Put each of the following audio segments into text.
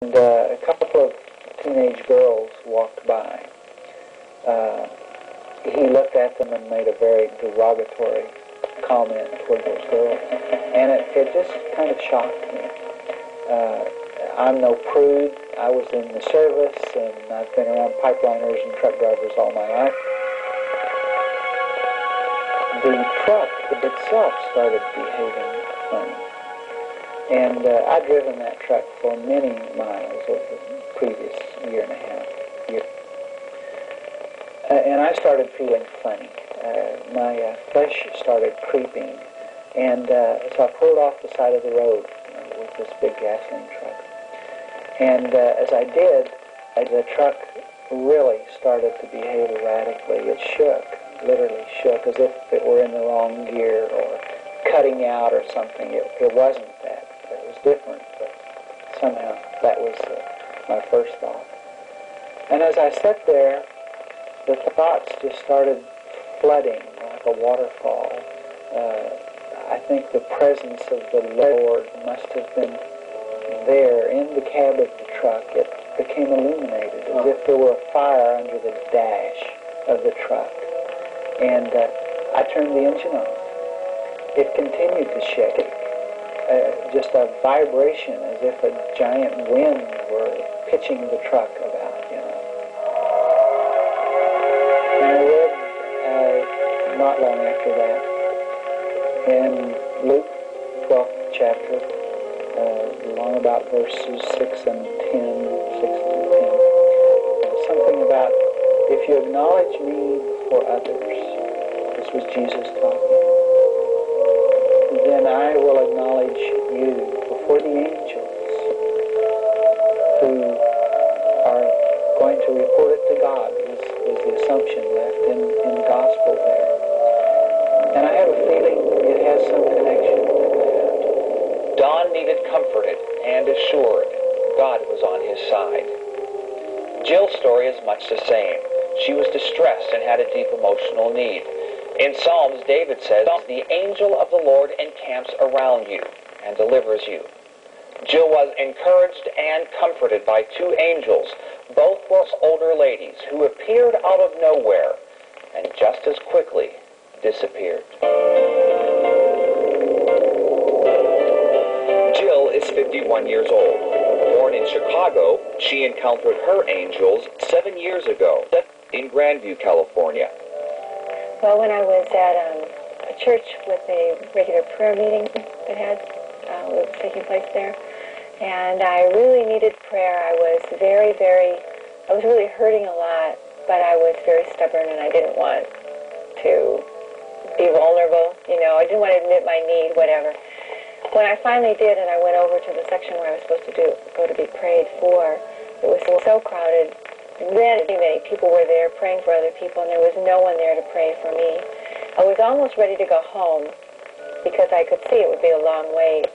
And a couple of teenage girls walked by. He looked at them and made a very derogatory comment toward those girls. And it just kind of shocked me. I'm no prude. I was in the service, and I've been around pipeliners and truck drivers all my life. The truck itself started behaving funny. And I'd driven that truck for many miles over the previous year and a half. And I started feeling funny. My flesh started creeping. And so I pulled off the side of the road with this big gasoline truck. And as I did, the truck really started to behave erratically. It shook, literally shook, as if it were in the wrong gear or cutting out or something. It wasn't that. It was different, but somehow that was my first thought. And as I sat there, the thoughts just started flooding like a waterfall. I think the presence of the Lord must have been there in the cab of the truck. It became illuminated as if there were a fire under the dash of the truck. And I turned the engine on. It continued to shake. Just a vibration as if a giant wind were pitching the truck about, And I read not long after that in Luke 12th chapter, along about verses 6 and 10, 6 and 10, something about, if you acknowledge me before others, this was Jesus talking, then I will acknowledge you before the angels who are going to report it to God, was the assumption left in the gospel there. And I have a feeling it has some connection with that. Don needed comforted and assured God was on his side. Jill's story is much the same. She was distressed and had a deep emotional need. In Psalms, David says, "The angel of the Lord encamps around you and delivers you." Jill was encouraged and comforted by two angels. Both were older ladies who appeared out of nowhere and just as quickly disappeared. Jill is 51 years old. Born in Chicago, she encountered her angels 7 years ago in Grandview, California. Well, when I was at a church with a regular prayer meeting that was taking place there, and I really needed prayer. I was really hurting a lot, but I was very stubborn, and I didn't want to be vulnerable. I didn't want to admit my need, whatever. When I finally did, and I went over to the section where I was supposed to go to be prayed for, it was so crowded. Many people were there praying for other people, and there was no one there to pray for me. I was almost ready to go home because I could see it would be a long wait.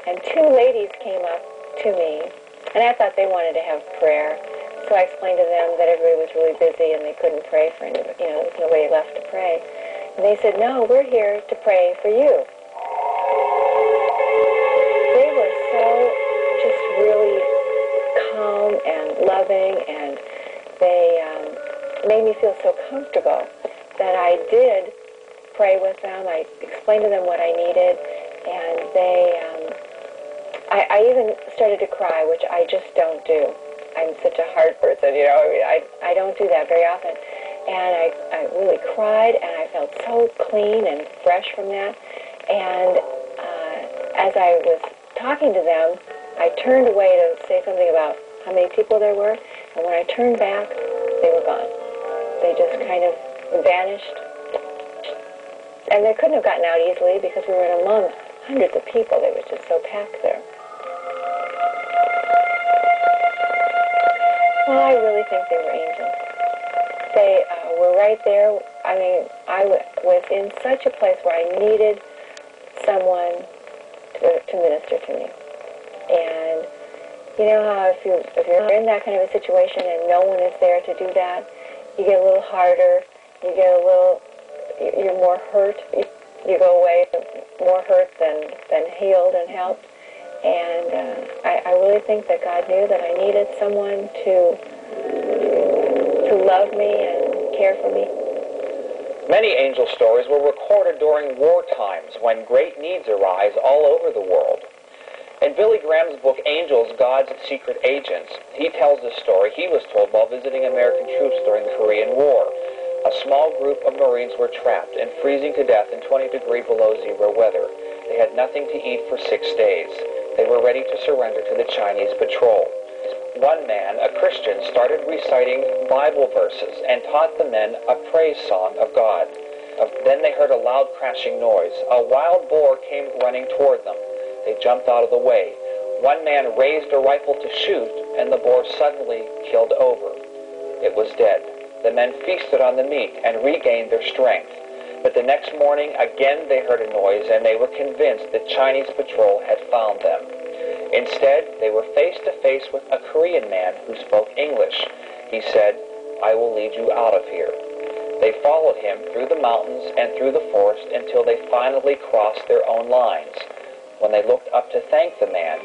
And two ladies came up to me, and I thought they wanted to have prayer. So I explained to them that everybody was really busy and they couldn't pray for anybody. There was nobody left to pray. And they said, "No, we're here to pray for you." They were so just really calm and loving, and they made me feel so comfortable that I did pray with them. I explained to them what I needed, and I even started to cry, which I just don't do. I'm such a hard person, I don't do that very often. And I really cried, and I felt so clean and fresh from that. And as I was talking to them, I turned away to say something about how many people there were, and when I turned back, they were gone. They just kind of vanished. And they couldn't have gotten out easily because we were in among hundreds of people. They was just so packed there. Well, I really think they were angels. They were right there. I mean, I was in such a place where I needed someone to minister to me. And you know how if you're in that kind of a situation and no one is there to do that, you get a little harder, you're more hurt, you go away more hurt than healed and helped. And I really think that God knew that I needed someone to love me and care for me. Many angel stories were recorded during war times when great needs arise all over the world. In Billy Graham's book, Angels, God's Secret Agents, he tells this story he was told while visiting American troops during the Korean War. A small group of Marines were trapped and freezing to death in 20-degree below zero weather. They had nothing to eat for 6 days. They were ready to surrender to the Chinese patrol. One man, a Christian, started reciting Bible verses and taught the men a praise song of God. Then they heard a loud crashing noise. A wild boar came running toward them. They jumped out of the way. One man raised a rifle to shoot, and the boar suddenly killed over. It was dead. The men feasted on the meat and regained their strength. But the next morning, again they heard a noise, and they were convinced the Chinese patrol had found them. Instead, they were face to face with a Korean man who spoke English. He said, "I will lead you out of here." They followed him through the mountains and through the forest until they finally crossed their own lines. When they looked up to thank the man,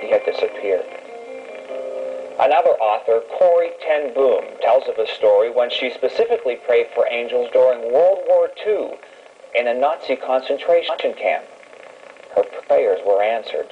he had disappeared. Another author, Corrie ten Boom, tells of a story when she specifically prayed for angels during World War II in a Nazi concentration camp. Her prayers were answered.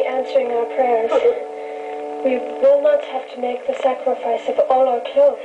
Answering our prayers. We will not have to make the sacrifice of all our clothes.